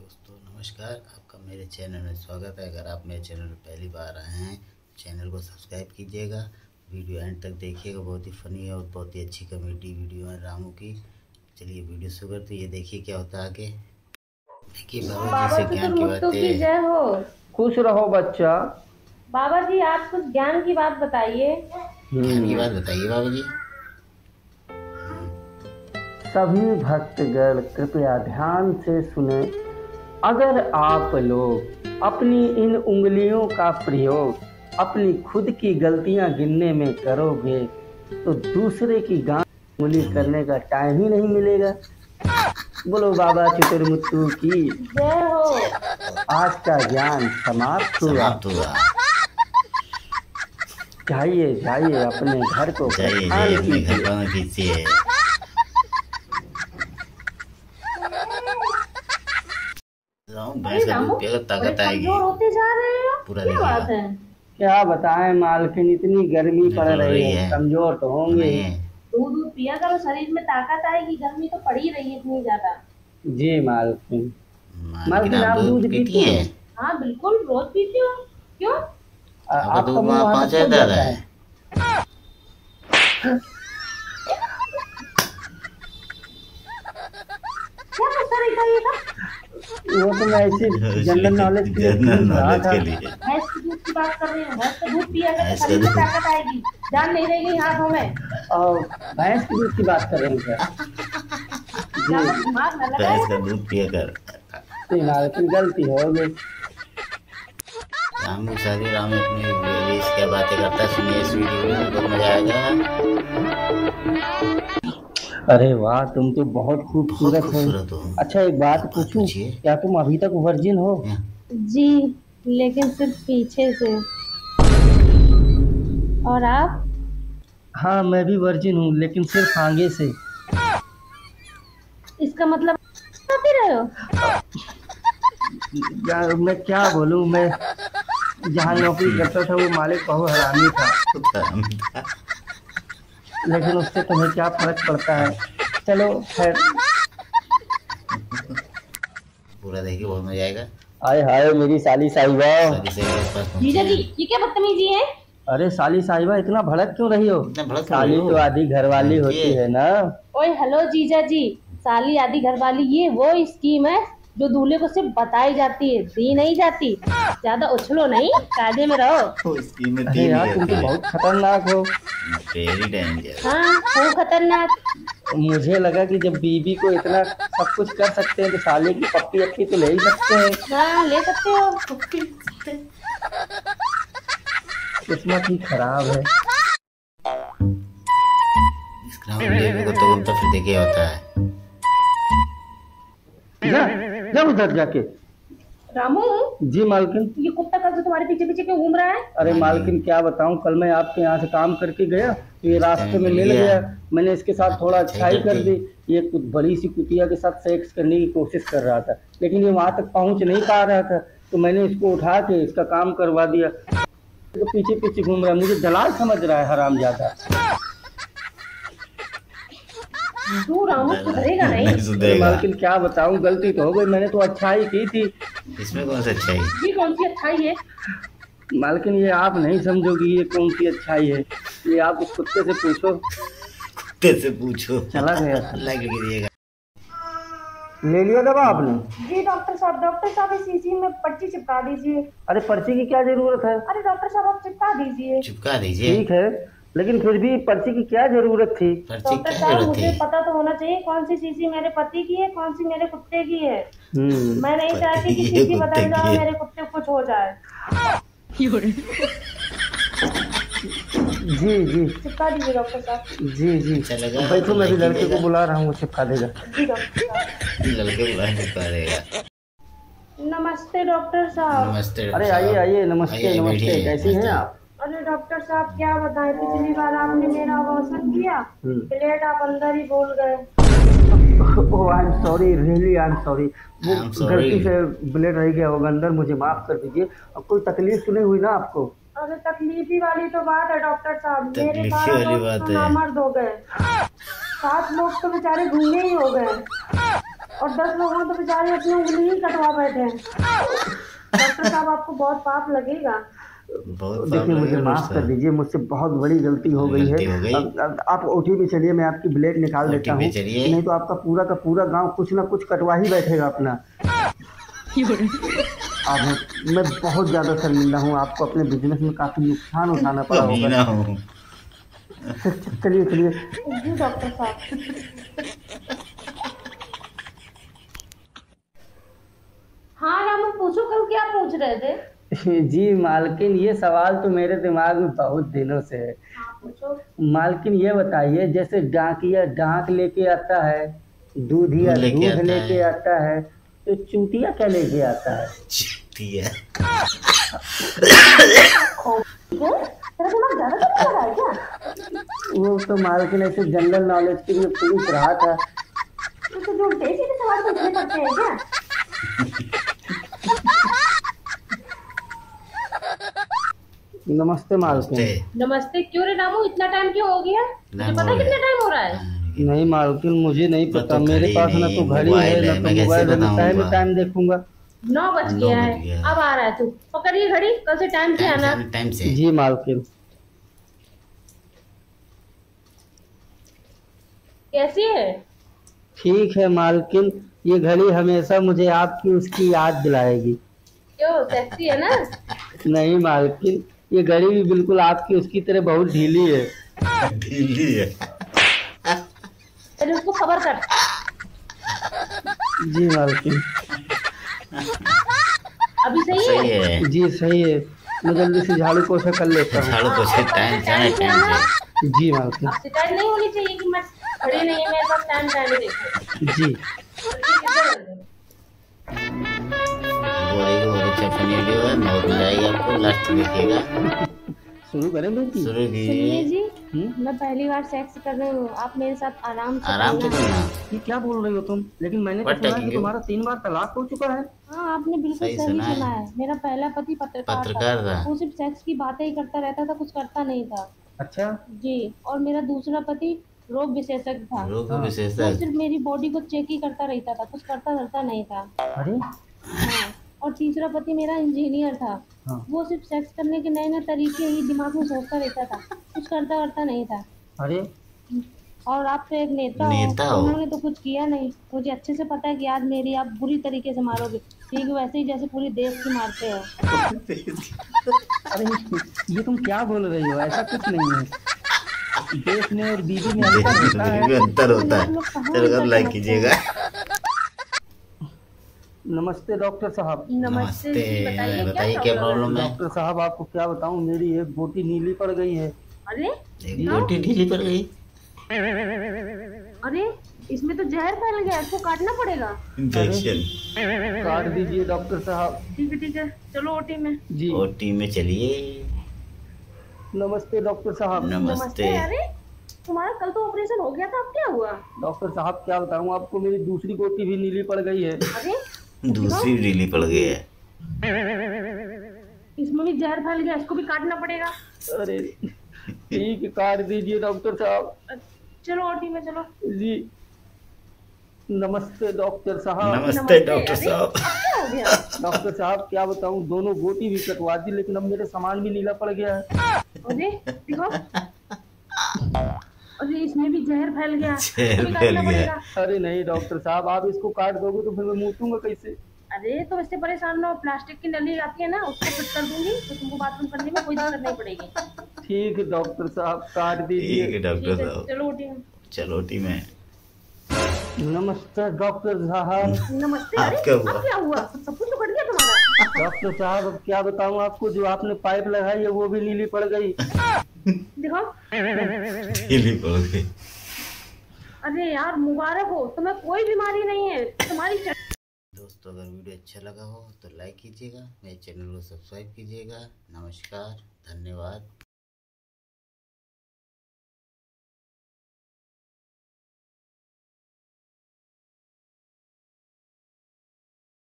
दोस्तों नमस्कार, आपका मेरे चैनल में स्वागत है। अगर आप मेरे चैनल पर पहली बार आए हैं तो चैनल को सब्सक्राइब कीजिएगा, वीडियो एंड तक देखिएगा। बहुत ही फनी और बहुत ही अच्छी कॉमेडी वीडियो है रामू की। चलिए वीडियो शुरू करते। ये देखिए क्या होता है आगे। देखिए बाबा जी से ज्ञान की बातें। जय हो। खुश रहो बच्चा। बाबा जी आप कुछ ज्ञान की बात बताइए। ज्ञान की बात बताइए बाबा जी। सभी भक्तगण कृपया ध्यान से सुने। अगर आप लोग अपनी इन उंगलियों का प्रयोग अपनी खुद की गलतियां गिनने में करोगे तो दूसरे की गांठ उंगली करने का टाइम ही नहीं मिलेगा। बोलो बाबा चतुर्मुत्तु की जय हो। आज का ज्ञान समाप्त हुआ। जाइए जाइए अपने घर को अपने घर में कीजिए। भैंस का दूध पिएगा ताकत आएगी। होते जा रहे हो पूरा क्या बात है? क्या बताएं मालकिन, इतनी गर्मी पड़ रही है, कमजोर तो होंगे। दूध पिया करो, शरीर में ताकत आएगी। गर्मी तो पड़ ही रही है इतनी ज्यादा। जी मालकिन। मालकिन आप दूध पीती हैं? हाँ बिल्कुल, रोज पीती हूँ। क्यों? आपका दूध वहाँ पहुँचा दादा है। क्या करता रहता है ये? वो तो मैं ऐसे जनरल नॉलेज के लिए भैंस के दूध की बात कर रही हूँ। भैंस का दूध पिया कर शरीर में ताकत आएगी, जान नहीं रहेगी हाथों में। और भैंस के दूध की बात कर रहे हैं क्या? भैंस का दूध पिया कर मालकिन गलती हो गई। राम की शादी राम अपनी क्या बातें करता है, सुनिए इस वीडियो में, बहुत मजा आएगा। अरे वाह, तुम तो बहुत खूबसूरत हो। अच्छा एक बात पूछूं, क्या तुम अभी तक वर्जिन हो? जी लेकिन सिर्फ पीछे से। और आप? हाँ मैं भी वर्जिन हूँ, लेकिन सिर्फ आगे से। इसका मतलब करते रहे हो? यार मैं क्या बोलूँ, मैं जहाँ नौकरी करता था वो मालिक बहुत हरामी था। लेकिन उससे तुम्हें क्या फर्क पड़ता है। चलो खैर। पूरा देखिए, बहुत मजा आएगा। हाय हाय मेरी साली साहिबा। जीजा जी ये क्या बदतमीजी है? अरे साली साहिबा इतना भड़क क्यों रही हो? साली तो आधी घरवाली होती है ना। ओए हेलो जीजा जी, साली आधी घरवाली ये वो स्कीम है जो दूल्हे को सिर्फ बताई जाती है, दी नहीं जाती। ज्यादा उछलो नहीं, कायदे में रहो। अरे यार तुम तो बहुत खतरनाक हो। हाँ वो खतरनाक। मुझे लगा कि जब बीबी को इतना सब कुछ कर सकते हैं तो साले की पप्पी अप्पी तो ले ही सकते हैं। हाँ ले सकते हो। किस्मत ही खराब है। तो फिर देखिए होता है। जा उधर जाके। रामू जी मालकिन। ये कुत्ता कल से तुम्हारे पीछे पीछे क्यों घूम रहा है? अरे मालकिन क्या बताऊं, कल मैं आपके यहाँ से काम करके गया तो ये रास्ते में मिल गया। मैंने इसके साथ थोड़ा अच्छाई कर दी। ये कुछ बड़ी सी कुतिया के साथ सेक्स करने की कोशिश कर रहा था, लेकिन ये वहां तक पहुंच नहीं पा रहा था, तो मैंने इसको उठा के इसका काम करवा दिया। तो पीछे पीछे घूम रहा है, मुझे दलाल समझ रहा है हरामजादा। तू रामू सुधरेगा नहीं। मालकिन क्या बताऊं, गलती तो हो गई, मैंने तो अच्छाई की थी। इसमें कौन सी अच्छाई? ये कौन सी अच्छाई है? मालकिन ये आप नहीं समझोगी ये कौन सी अच्छाई है। ये आप उस कुत्ते से पूछो। कुत्ते से पूछो। चला गया। लाइक कीजिएगा। ले लिया दवा आपने? जी डॉक्टर साहब इस शीशी में पर्ची चिपका दीजिए। अरे पर्ची की क्या जरूरत है? अरे डॉक्टर साहब आप चिपका दीजिए। चिपका दीजिए। ठीक है, लेकिन फिर भी पर्ची की क्या जरूरत थी? डॉक्टर साहब मुझे पता तो होना चाहिए कौन सी शीशी मेरे पति की है, कौन सी मेरे कुत्ते की है। मैं नहीं चाहती कि शीशी बदल जाए, मेरे कुत्ते को कुछ हो जाए। जी जी चिपका दीजिए डॉक्टर साहब। जी जी बैठो, मैं भी लड़के को बुला रहा हूँ, वो चिपका देगा। जी डॉक्टर साहब। लड़के बुला चिपका देगा। नमस्ते डॉक्टर साहब। नमस्ते। अरे आइए आइए, नमस्ते नमस्ते, कैसी हैं आप? अरे डॉक्टर साहब क्या बताएं, पिछली बार आपने मेरा ऑपरेशन किया, प्लेट आप अंदर ही भूल गए। Oh I am sorry, really I am sorry. वो गलती से ब्लेड रह गया होगा अंदर, मुझे माफ कर दीजिए। अब कोई तकलीफ तो नहीं हुई ना आपको? अरे तकलीफी वाली तो बात है डॉक्टर साहब, मेरे तकलीफी वाली बात है। नामर्द हो गए, 7 लोग तो बेचारे घूमे ही हो गए। और 10 लोगों ने तो बेचारे अपनी उंगली ही कटवा बैठे हैं। डॉक्टर साहब आपको बहुत पाप लगेगा। बहुत देखिए मुझे माफ कर दीजिए, मुझसे बहुत बड़ी गलती हो गई है। अब आप ओटी में चलिए, मैं आपकी ब्लेड निकाल देता हूँ, नहीं तो आपका पूरा का पूरा गांव कुछ ना कुछ कटवा ही बैठेगा अपना। अब मैं बहुत ज़्यादा शर्मिंदा हूँ, आपको अपने बिजनेस में काफ़ी नुकसान उठाना पड़ा होगा। चलिए चलिए। जी डॉक्टर साहब। हाँ रामू, पूछो कल क्या पूछ रहे थे? जी मालकिन, ये सवाल तो मेरे दिमाग में बहुत दिनों से है। हाँ पूछो। मालकिन ये बताइए, जैसे डाकिया डाक लेके आता है, दूधिया दूध लेके आता है, तो चूतिया क्या लेके आता है? चूतिया वो तो मालकिन ऐसे जनरल नॉलेज के लिए पूछ रहा था। तो जो देसी सवाल पूछने पड़ते हैं क्या? नमस्ते मालकिन। नमस्ते। क्यों रे रामू, इतना टाइम क्यों हो गया? मुझे पता है कितना टाइम हो रहा है? नहीं मालकिन, मुझे नहीं पता, मेरे पास ना तो घड़ी है ना तो मोबाइल है, मैं टाइम देखूंगा। 9 बज गया है, अब आ रहा है तू। पकड़िए घड़ी, कल से टाइम से आना। टाइम से। जी मालकिन। कैसी है? ठीक है मालकिन, ये घड़ी हमेशा मुझे आपकी उसकी याद दिलाएगी। क्यों, सेक्सी है ना? नहीं मालकिन, ये घड़ी भी बिल्कुल आपकी उसकी तरह बहुत ढीली है। ढीली है? चल उसको खबर कर। जी मालकिन। अभी सही है? जी सही है, मैं जल्दी से झाड़ू पोछा कर लेता हूँ। झाड़ू पोछा टाइम से। जी मालकिन। शिकायत नहीं होनी चाहिए कि मैं खड़ी नहीं है, मेरे पास टाइम देखो। जी। आपको लास्ट में देखिएगा। शुरू करें बेटी? शुरू सुनिए जी, मैं पहली बार सेक्स कर रही हूँ, आप मेरे साथ आराम से करना। ये क्या बोल रही हो तुम? लेकिन मैंने तो सुना कि तुम्हारा 3 बार तलाक हो चुका है। हाँ आपने बिल्कुल सही सुना है। मेरा पहला पति पत्रकार था। वो सिर्फ सेक्स की बातें ही करता रहता था, कुछ करता नहीं था। अच्छा जी। और मेरा दूसरा पति रोग विशेषज्ञ था। रोग विशेषज्ञ? वो सिर्फ मेरी बॉडी को चेक ही करता रहता था, कुछ करता नहीं था। अरे हाँ। और तीसरा पति मेरा इंजीनियर था। हाँ। वो सिर्फ सेक्स करने के नए तरीके ही दिमाग में सोचता रहता था, कुछ करता नहीं था। अरे और आप तो एक नेता हो, उन्होंने तो कुछ किया नहीं। मुझे अच्छे से पता है कि आज मेरी आप बुरी तरीके से मारोगे, ठीक वैसे ही जैसे पूरे देश की मारते हो। अरे ये तुम क्या बोल रही हो? ऐसा कुछ नहीं है, देश में और बीवी में अंतर होता है। चलो लाइक कीजिएगा। नमस्ते डॉक्टर साहब। नमस्ते। बताइए क्या प्रॉब्लम है? डॉक्टर साहब आपको क्या बताऊं, मेरी एक बोटी नीली पड़ गई है। अरे एक बोटी नीली पड़ गई? अरे इसमें तो जहर फैल गया, इसको काटना पड़ेगा। इंजेक्शन काट दीजिए डॉक्टर साहब। ठीक है, चलो ओटी में। जी ओटी में चलिए। नमस्ते डॉक्टर साहब। नमस्ते। अरे तुम्हारा कल तो ऑपरेशन हो गया था, अब क्या हुआ? डॉक्टर साहब क्या बताऊं आपको, मेरी दूसरी बोटी भी नीली पड़ गई है। अरे दूसरी नीली पड़ गई है? इसमें भी जहर फैल गया, इसको भी काटना पड़ेगा। अरे ठीक है, काट दीजिए डॉक्टर साहब। चलो ओटी में चलो। जी नमस्ते डॉक्टर साहब। नमस्ते डॉक्टर साहब। क्या हो गया? डॉक्टर साहब क्या बताऊं, दोनों बोटी भी कटवा दी, लेकिन अब मेरे सामान भी नीला पड़ गया है। अरे देखो, अरे इसमें भी जहर फैल गया। अरे नहीं डॉक्टर साहब, आप इसको काट दोगे तो फिर मैं मूतूंगा कैसे? अरे तो इससे परेशान ना हो, प्लास्टिक की नली आती है ना, उसको फिट कर दूंगी तो तुमको बाथरूम करने में कोई दिक्कत नहीं पड़ेगी। ठीक है डॉक्टर साहब, काट दीजिए। ठीक है डॉक्टर साहब। चलो ओटी में। चलो ओटी में। नमस्ते डॉक्टर साहब। नमस्ते। अरे अब क्या हुआ? सब कुछ तो कट गया तुम्हारा। डॉक्टर साहब अब क्या बताऊं आपको, जो आपने पाइप लगाई है वो भी नीली पड़ गई। देखो नीली पड़ गई। अरे यार मुबारक हो, तुम्हें कोई बीमारी नहीं है तुम्हारी। दोस्तों अगर वीडियो अच्छा लगा हो तो लाइक कीजिएगा, मेरे चैनल को सब्सक्राइब कीजिएगा। नमस्कार, धन्यवाद।